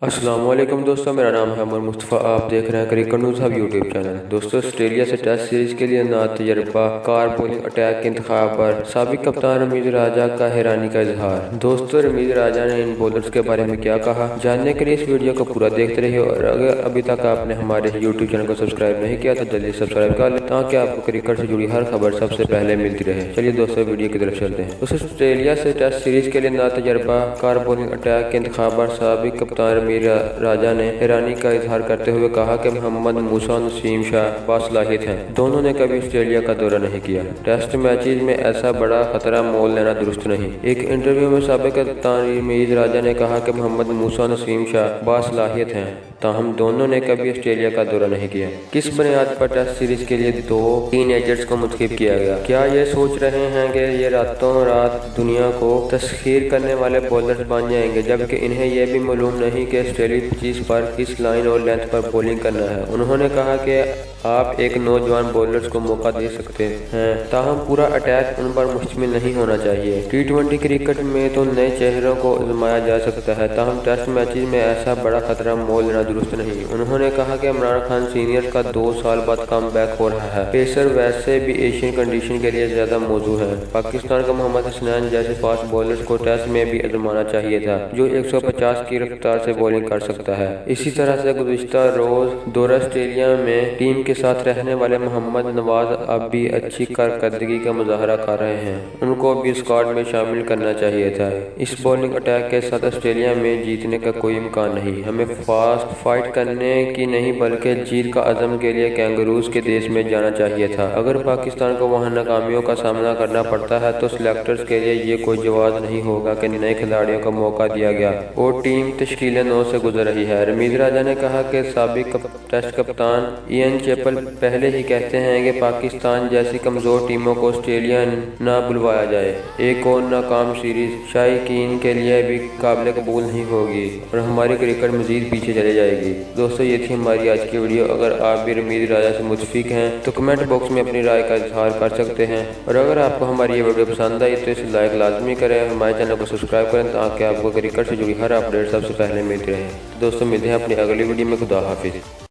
السلام علیکم دوستوں، میرا نام ہے عمر مصطفیٰ۔ آپ دیکھ رہے ہیں cricket news hub YouTube channel. دوستوں، آسٹریلیا سے ٹیسٹ سیریز کے لیے ناتجربہ کار بولنگ اٹیک کے انتخاب پر سابق کپتان رمیز راجہ کا حیرانی کا اظہار۔ دوستوں، رمیز راجہ نے ان بولرز کے بارے میں کیا کہا، جاننے کے لیے اس ویڈیو کو پورا دیکھتے رہیے، اور اگر ابھی تک آپ نے ہمارے یوٹیوب چینل کو سبسکرائب نہیں کیا تو جلدی سبسکرائب کر لیں تاکہ آپ کو کرکٹ سے جڑی ہر خبر سب سے پہلے ملتی رہے۔ چلیے دوستوں، ویڈیو کی طرف چلتے ہیں۔ دوستوں، آسٹریلیا سے ٹیسٹ سیریز کے لیے ناتجربہ کار بولنگ اٹیک کے انتخاب پر سابق کپتان رمیز راجہ نے حیرانی کا اظہار کرتے ہوئے کہا کہ محمد موسیٰ نسیم شاہ باصلاحیت ہیں۔ دونوں نے کبھی آسٹریلیا کا دورہ نہیں کیا۔ ٹیسٹ میچز میں ایسا بڑا خطرہ مول لینا درست نہیں۔ ایک انٹرویو میں سابق کپتان رمیز راجہ نے کہا کہ محمد موسیٰ نسیم شاہ باصلاحیت ہیں، تاہم دونوں نے کبھی آسٹریلیا کا دورہ نہیں کیا۔ کس بنیاد پر ٹیسٹ سیریز کے لیے دو ٹین ایجرز کو منتخب کیا گیا؟ کیا یہ سوچ رہے ہیں کہ یہ راتوں رات دنیا کو تسخیر کرنے والے بولرز بن جائیں گے، جبکہ انہیں یہ بھی معلوم نہیں کہ آسٹریلوی پچیس پر کس لائن اور لینتھ پر بولنگ کرنا ہے۔ انہوں نے کہا کہ آپ ایک نوجوان بولرز کو موقع دے سکتے ہیں، تاہم پورا اٹیک ان پر مشتمل نہیں ہونا چاہیے۔ ٹی20 کرکٹ میں تو نئے چہروں کو آزمایا جا سکتا ہے، تاہم ٹیسٹ میچز میں ایسا بڑا خطرہ مول لینا درست نہیں۔ انہوں نے کہا کہ عمران خان سینئر کا 2 سال بعد کم بیک ہو رہا ہے۔ پیسر ویسے بھی ایشین کنڈیشن کے لیے زیادہ موزوں ہے۔ پاکستان کو محمد حسنین جیسے فاسٹ بولرز کو ٹیسٹ میں بھی آزمانا چاہیے تھا، جو 150 کی رفتار سے بولنگ کر سکتا ہے۔ اسی طرح سے گزشتہ روز دورہ آسٹریلیا میں ٹیم کے ساتھ رہنے والے محمد نواز اب بھی اچھی کارکردگی کا مظاہرہ کر رہے ہیں، ان کو بھی اسکواڈ میں شامل کرنا چاہیے تھا۔ اس بولنگ اٹیک کے ساتھ آسٹریلیا میں جیتنے کا کوئی امکان نہیں۔ ہمیں فاسٹ فائٹ کرنے کی نہیں بلکہ جیت کا عزم کے لیے کینگروز کے دیش میں جانا چاہیے تھا۔ اگر پاکستان کو وہاں ناکامیوں کا سامنا کرنا پڑتا ہے تو سلیکٹرز کے لیے یہ کوئی جواز نہیں ہوگا کہ نئے کھلاڑیوں کو موقع دیا گیا اور ٹیم تشکیل نو سے گزر رہی ہے۔ رمیز راجہ نے کہا کہ سابق ٹیسٹ کپتان ایئن چیپل پہلے ہی کہتے ہیں کہ پاکستان جیسی کمزور ٹیموں کو آسٹریلیا نہ بلوایا جائے۔ ایک اور ناکام سیریز شائقین کے لیے بھی قابل قبول نہیں ہوگی اور ہماری کرکٹ مزید پیچھے چلے جائے گی۔ دوستو، یہ تھی ہماری آج کی ویڈیو۔ اگر آپ بھی رمیز راجہ سے متفق ہیں تو کمنٹ باکس میں اپنی رائے کا اظہار کر سکتے ہیں، اور اگر آپ کو ہماری یہ ویڈیو پسند آئی تو اسے لائک لازمی کریں، ہمارے چینل کو سبسکرائب کریں تاکہ آپ کو کرکٹ سے جڑی ہر اپڈیٹ سب سے پہلے ملتی رہے۔ دوستو، ملتے ہیں اپنی اگلی ویڈیو میں۔ خدا حافظ۔